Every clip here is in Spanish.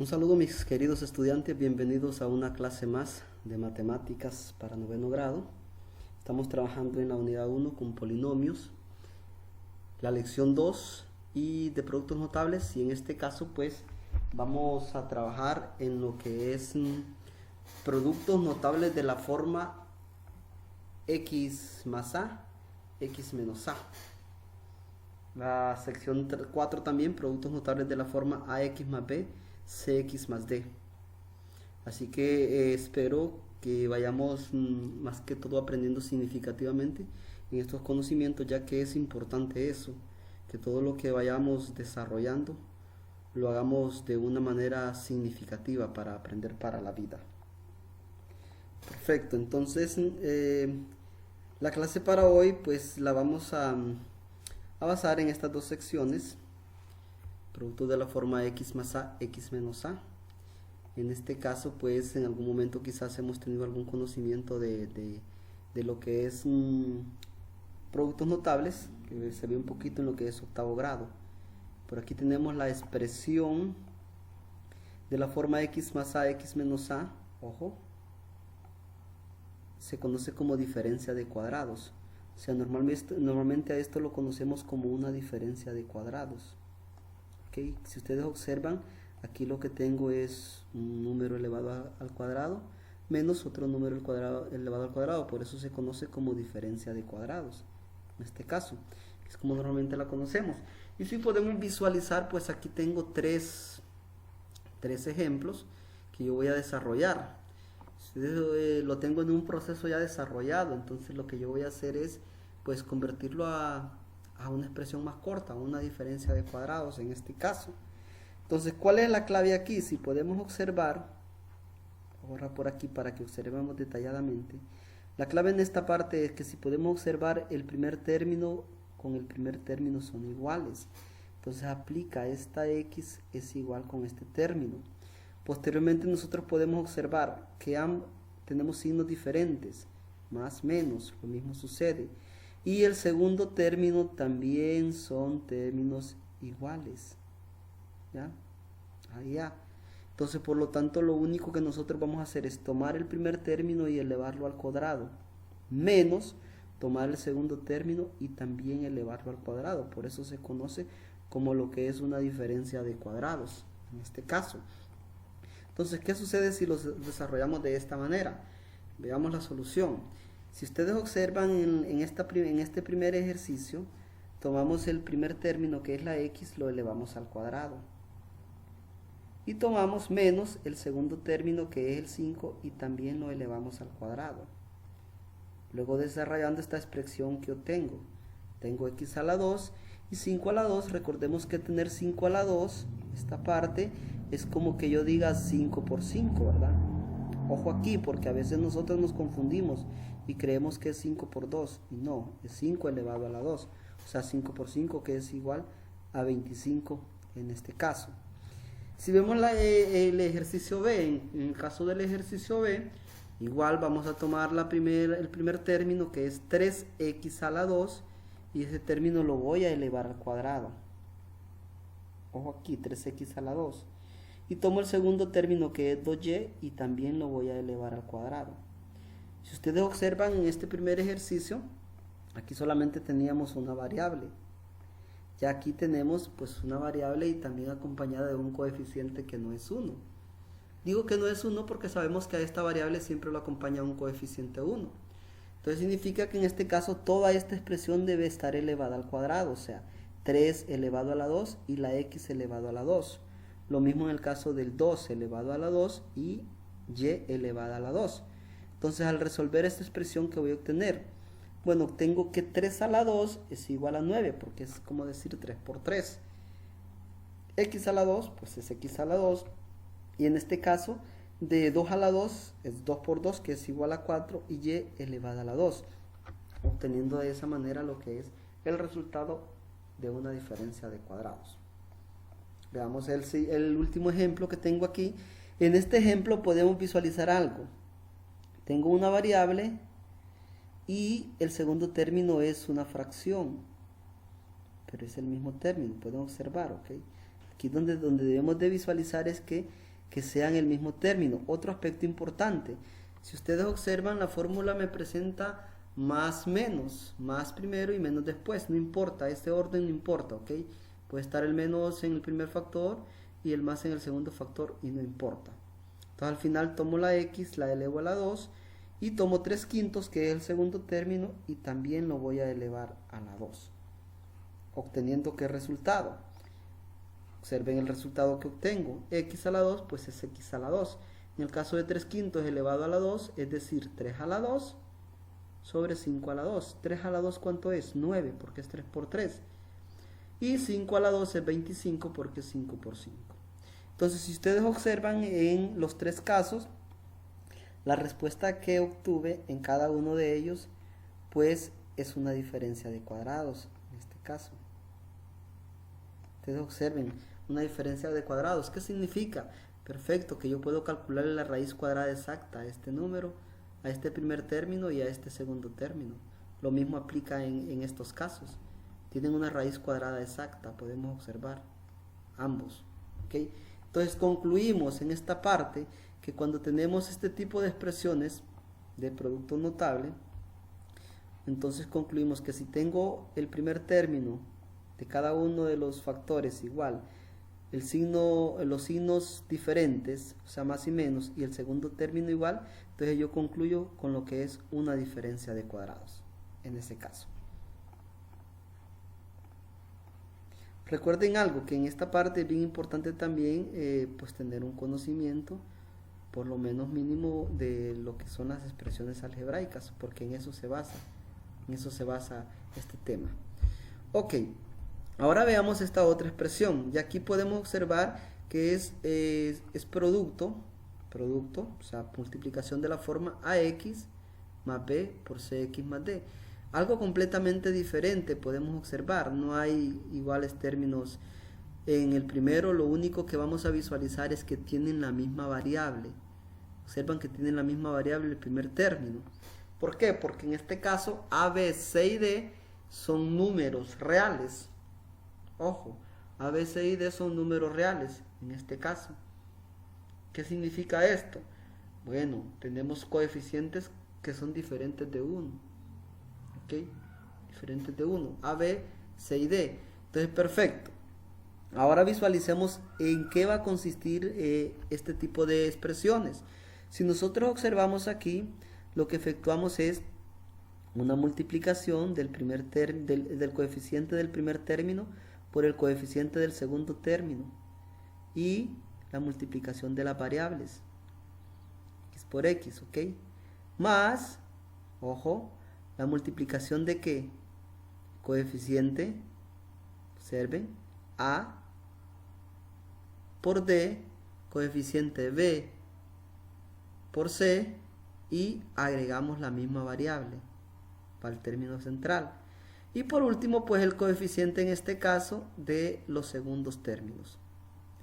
Un saludo mis queridos estudiantes, bienvenidos a una clase más de matemáticas para noveno grado. Estamos trabajando en la unidad 1 con polinomios, la lección 2 y de productos notables, y en este caso pues vamos a trabajar en lo que es productos notables de la forma x más a, x menos a. La sección 4 también, productos notables de la forma ax más b, cx más d. Así que espero que vayamos más que todo aprendiendo significativamente en estos conocimientos, ya que es importante eso, que todo lo que vayamos desarrollando lo hagamos de una manera significativa para aprender para la vida. Perfecto, entonces la clase para hoy pues la vamos a basar en estas dos secciones: producto de la forma x más a, x menos a. En este caso pues en algún momento quizás hemos tenido algún conocimiento de lo que es productos notables, que se ve un poquito en lo que es octavo grado. Por aquí tenemos la expresión de la forma x más a, x menos a, ojo, se conoce como diferencia de cuadrados. O sea, normalmente a esto lo conocemos como una diferencia de cuadrados. ¿Okay? Si ustedes observan, aquí lo que tengo es un número elevado al cuadrado menos otro número elevado al cuadrado. Por eso se conoce como diferencia de cuadrados. En este caso, es como normalmente la conocemos. Y si podemos visualizar, pues aquí tengo tres ejemplos que yo voy a desarrollar. Lo tengo en un proceso ya desarrollado, entonces lo que yo voy a hacer es pues convertirlo a una expresión más corta, una diferencia de cuadrados en este caso. Entonces, ¿cuál es la clave aquí? Si podemos observar, ahora por aquí para que observemos detalladamente, la clave en esta parte es que si podemos observar, el primer término con el primer término son iguales. Entonces aplica esta x es igual con este término. Posteriormente nosotros podemos observar que tenemos signos diferentes, más, menos, lo mismo sucede. Y el segundo término también son términos iguales. ¿Ya? Ahí ya. Entonces, por lo tanto, lo único que nosotros vamos a hacer es tomar el primer término y elevarlo al cuadrado, menos tomar el segundo término y también elevarlo al cuadrado. Por eso se conoce como lo que es una diferencia de cuadrados, en este caso. Entonces, ¿qué sucede si los desarrollamos de esta manera? Veamos la solución. Si ustedes observan en este primer ejercicio, tomamos el primer término que es la x, lo elevamos al cuadrado. Y tomamos menos el segundo término que es el 5 y también lo elevamos al cuadrado. Luego desarrollando esta expresión que obtengo, tengo x a la 2 y 5 a la 2. Recordemos que tener 5 a la 2, esta parte, es como que yo diga 5 por 5, ¿verdad? Ojo aquí, porque a veces nosotros nos confundimos y creemos que es 5 por 2. Y no, es 5 elevado a la 2. O sea, 5 por 5, que es igual a 25 en este caso. Si vemos el ejercicio B, en el caso del ejercicio B, igual vamos a tomar el primer término, que es 3x a la 2, y ese término lo voy a elevar al cuadrado. Ojo aquí, 3x a la 2. Y tomo el segundo término, que es 2y, y también lo voy a elevar al cuadrado. Si ustedes observan en este primer ejercicio, aquí solamente teníamos una variable. Ya aquí tenemos pues una variable y también acompañada de un coeficiente que no es 1. Digo que no es 1 porque sabemos que a esta variable siempre lo acompaña un coeficiente 1. Entonces significa que en este caso toda esta expresión debe estar elevada al cuadrado, o sea, 3 elevado a la 2 y la x elevado a la 2. Lo mismo en el caso del 2 elevado a la 2 y y elevada a la 2. Entonces al resolver esta expresión, ¿qué voy a obtener? Bueno, obtengo que 3 a la 2 es igual a 9, porque es como decir 3 por 3. X a la 2, pues es x a la 2. Y en este caso, de 2 a la 2 es 2 por 2, que es igual a 4, y y elevada a la 2. Obteniendo de esa manera lo que es el resultado de una diferencia de cuadrados. Veamos el último ejemplo que tengo aquí. En este ejemplo podemos visualizar algo. Tengo una variable y el segundo término es una fracción, pero es el mismo término, pueden observar, ¿ok? Aquí donde debemos de visualizar es que que sean el mismo término. Otro aspecto importante, si ustedes observan, la fórmula me presenta más menos, más primero y menos después, no importa, este orden no importa, ¿ok? Puede estar el menos en el primer factor y el más en el segundo factor y no importa. Entonces al final tomo la x, la elevo a la 2 y tomo 3/5, que es el segundo término, y también lo voy a elevar a la 2, obteniendo ¿qué resultado? Observen el resultado que obtengo, x a la 2 pues es x a la 2. En el caso de 3/5 elevado a la 2, es decir, 3 a la 2 sobre 5 a la 2. 3 a la 2 ¿cuánto es? 9, porque es 3 por 3. Y 5 a la 2 es 25, porque es 5 por 5. Entonces, si ustedes observan en los tres casos, la respuesta que obtuve en cada uno de ellos, pues es una diferencia de cuadrados, en este caso. Ustedes observen, una diferencia de cuadrados. ¿Qué significa? Perfecto, que yo puedo calcular la raíz cuadrada exacta a este número, a este primer término y a este segundo término. Lo mismo aplica en estos casos. Tienen una raíz cuadrada exacta, podemos observar ambos. ¿Okay? Entonces concluimos en esta parte que cuando tenemos este tipo de expresiones de producto notable, entonces concluimos que si tengo el primer término de cada uno de los factores igual, los signos diferentes, o sea, más y menos, y el segundo término igual, entonces yo concluyo con lo que es una diferencia de cuadrados, en ese caso. Recuerden algo, que en esta parte es bien importante también pues tener un conocimiento, por lo menos mínimo, de lo que son las expresiones algebraicas, porque en eso se basa este tema. Ok, ahora veamos esta otra expresión, y aquí podemos observar que es producto, o sea, multiplicación de la forma ax más b por cx más d. Algo completamente diferente podemos observar, no hay iguales términos. En el primero lo único que vamos a visualizar es que tienen la misma variable. Observan que tienen la misma variable el primer término. ¿Por qué? Porque en este caso a, b, c y d son números reales. Ojo, a, b, c y d son números reales en este caso. ¿Qué significa esto? Bueno, tenemos coeficientes que son diferentes de 1. ¿Ok? Diferentes de 1. A, B, C y D. Entonces, perfecto. Ahora visualicemos en qué va a consistir este tipo de expresiones. Si nosotros observamos aquí, lo que efectuamos es una multiplicación del coeficiente del primer término por el coeficiente del segundo término y la multiplicación de las variables x por x, ¿ok? Más, ojo, la multiplicación de ¿qué? Coeficiente, observen, a por d, coeficiente b por c, y agregamos la misma variable para el término central. Y por último, pues el coeficiente en este caso de los segundos términos,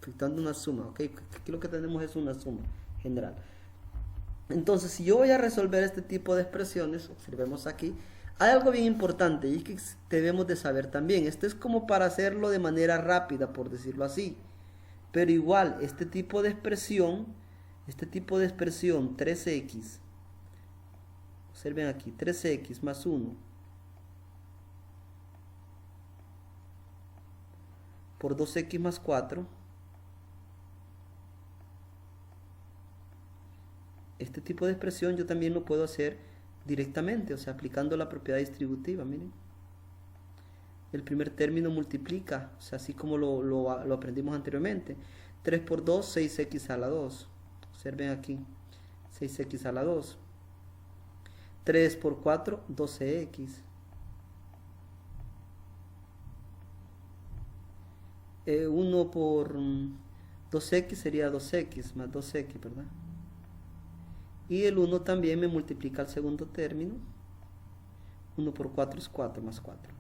efectuando una suma, ¿ok? Aquí lo que tenemos es una suma general. Entonces, si yo voy a resolver este tipo de expresiones, observemos aquí, hay algo bien importante y que debemos de saber también. Esto es como para hacerlo de manera rápida, por decirlo así. Pero igual, este tipo de expresión 3x, observen aquí, 3x más 1 por 2x más 4, este tipo de expresión yo también lo puedo hacer directamente, o sea, aplicando la propiedad distributiva. Miren, el primer término multiplica, o sea, así como lo aprendimos anteriormente. 3 por 2, 6x a la 2. Observen aquí, 6x a la 2. 3 por 4, 12x. 1 por 2x sería 2x más 2x, ¿verdad? Y el 1 también me multiplica el segundo término. 1 por 4 es 4 más 4.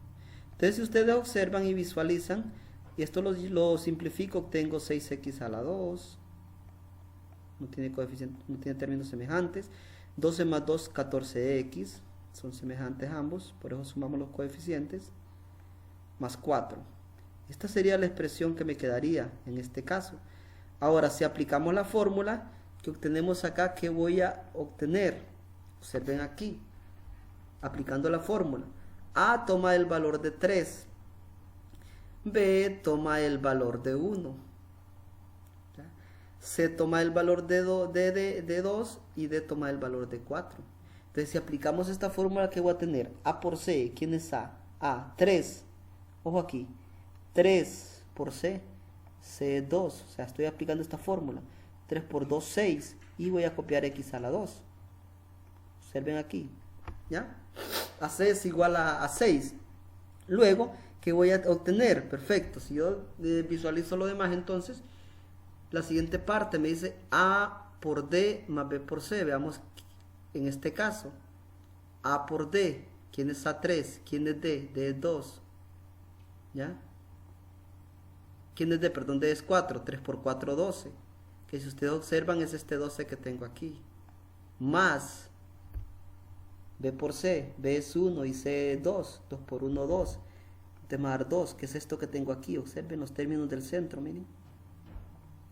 Entonces, si ustedes observan y visualizan, y esto lo simplifico, obtengo 6x a la 2. No tiene coeficiente, no tiene términos semejantes. 12 más 2, 14x. Son semejantes ambos, por eso sumamos los coeficientes. Más 4. Esta sería la expresión que me quedaría en este caso. Ahora, si aplicamos la fórmula que obtenemos acá, ¿qué voy a obtener? Observen aquí, aplicando la fórmula. A toma el valor de 3. B toma el valor de 1. C toma el valor de 2 y D toma el valor de 4. Entonces, si aplicamos esta fórmula, ¿qué voy a tener? A por C, ¿quién es A? A, 3. Ojo aquí, 3 por C, C es 2. O sea, estoy aplicando esta fórmula. 3 por 2, 6. Y voy a copiar X a la 2. Observen aquí, ¿ya? A C es igual a 6. Luego, ¿qué voy a obtener? Perfecto. Si yo visualizo lo demás, entonces, la siguiente parte me dice A por D más B por C. Veamos en este caso. A por D. ¿Quién es A3? ¿Quién es D? D es 2. ¿Ya? ¿Quién es D? Perdón, D es 4. 3 por 4, 12. Que si ustedes observan es este 12 que tengo aquí. Más B por C. B es 1 y C es 2. 2 por 1, 2. De más 2. ¿Qué es esto que tengo aquí? Observen los términos del centro, miren.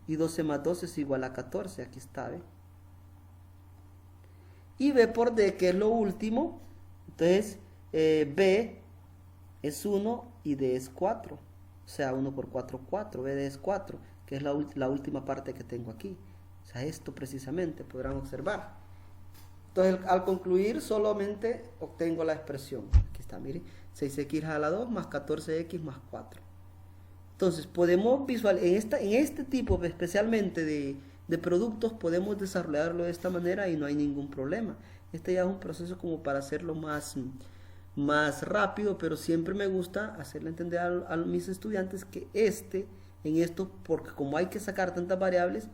Y 12 más 2 es igual a 14. Aquí está, ¿ve? Y B por D, que es lo último. Entonces, B es 1 y D es 4. O sea, 1 por 4, 4. BD es 4, que es la última parte que tengo aquí. O sea, esto precisamente, podrán observar. Entonces, al concluir, solamente obtengo la expresión. Aquí está, miren. 6x a la 2 más 14x más 4. Entonces, podemos visualizar, en este tipo especialmente de productos, podemos desarrollarlo de esta manera y no hay ningún problema. Este ya es un proceso como para hacerlo más rápido, pero siempre me gusta hacerle entender a mis estudiantes que en esto, porque como hay que sacar tantas variables,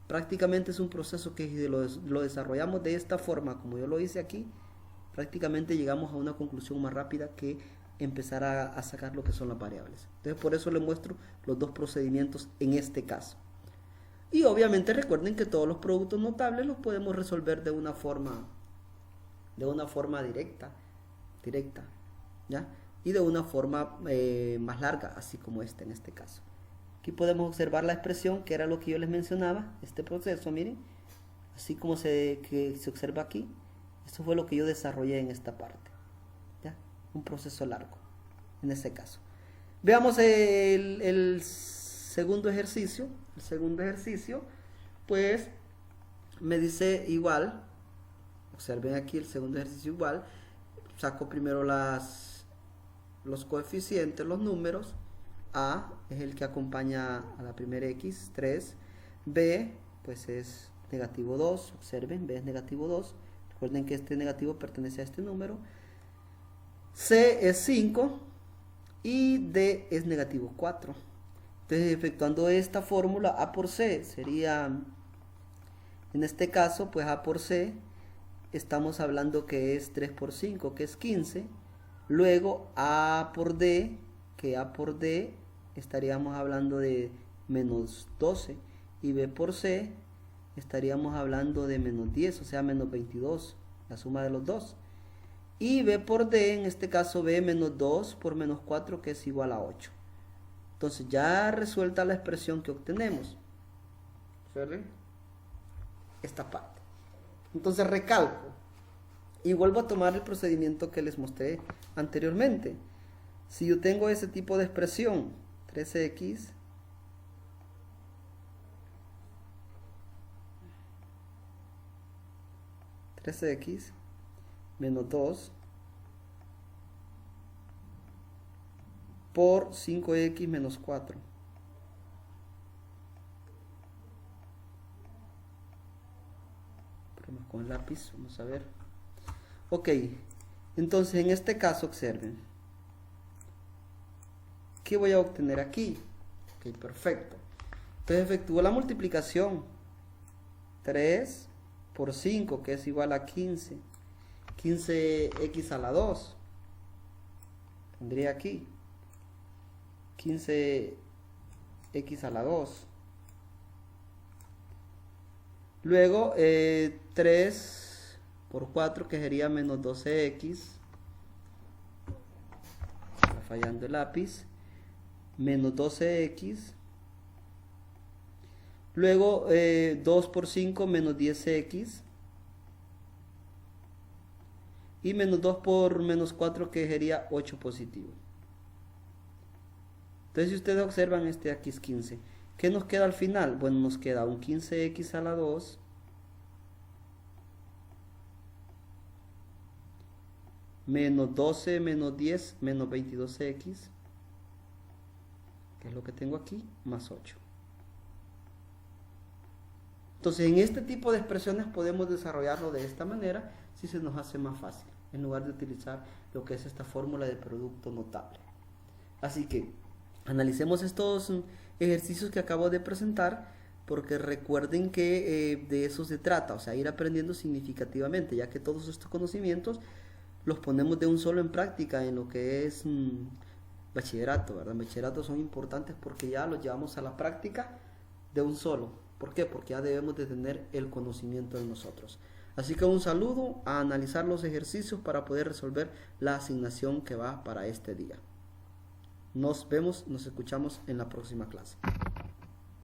prácticamente es un proceso que si lo desarrollamos de esta forma, como yo lo hice aquí, prácticamente llegamos a una conclusión más rápida que empezar a sacar lo que son las variables. Entonces, por eso les muestro los dos procedimientos en este caso. Y obviamente recuerden que todos los productos notables los podemos resolver de una forma directa, ¿ya? Y de una forma más larga, así como en este caso. Aquí podemos observar la expresión, que era lo que yo les mencionaba, este proceso, miren, así como que se observa aquí. Esto fue lo que yo desarrollé en esta parte, ¿ya? Un proceso largo, en este caso. Veamos el segundo ejercicio. El segundo ejercicio, pues, me dice igual. Observen aquí el segundo ejercicio igual. Saco primero los coeficientes, los números. A es el que acompaña a la primera X, 3. B, pues es negativo 2. Observen, B es negativo 2. Recuerden que este negativo pertenece a este número. C es 5 y D es negativo 4. Entonces, efectuando esta fórmula, A por C sería, en este caso, pues A por C, estamos hablando que es 3 por 5, que es 15. Luego A por D, que A por D estaríamos hablando de menos 12. Y B por C estaríamos hablando de menos 10, o sea, menos 22, la suma de los dos. Y B por D, en este caso B menos 2 por menos 4, que es igual a 8. Entonces ya resuelta la expresión que obtenemos. ¿Observen? Esta parte. Entonces recalco. Y vuelvo a tomar el procedimiento que les mostré anteriormente. Si yo tengo ese tipo de expresión, 13x menos 2 por 5x menos 4. Problemas con el lápiz, vamos a ver. Ok, entonces en este caso observen. ¿Qué voy a obtener aquí? Ok, perfecto. Entonces efectúo la multiplicación. 3 por 5, que es igual a 15. 15x a la 2. Tendría aquí 15x a la 2. Luego 3 por 4, que sería menos 12x. Está fallando el lápiz. Menos 12x Luego 2 por 5 menos 10x. Y menos 2 por menos 4 que sería 8 positivo. Entonces si ustedes observan este aquí es 15. ¿Qué nos queda al final? Bueno, nos queda un 15x a la 2 menos 12 menos 10 menos 22x, que es lo que tengo aquí, más 8. Entonces en este tipo de expresiones podemos desarrollarlo de esta manera si se nos hace más fácil, en lugar de utilizar lo que es esta fórmula de producto notable. Así que analicemos estos ejercicios que acabo de presentar, porque recuerden que de eso se trata, o sea, ir aprendiendo significativamente, ya que todos estos conocimientos los ponemos de un solo en práctica en lo que es bachillerato, ¿verdad? Bachillerato son importantes porque ya los llevamos a la práctica de un solo. ¿Por qué? Porque ya debemos de tener el conocimiento de nosotros. Así que un saludo, a analizar los ejercicios para poder resolver la asignación que va para este día. Nos vemos, nos escuchamos en la próxima clase.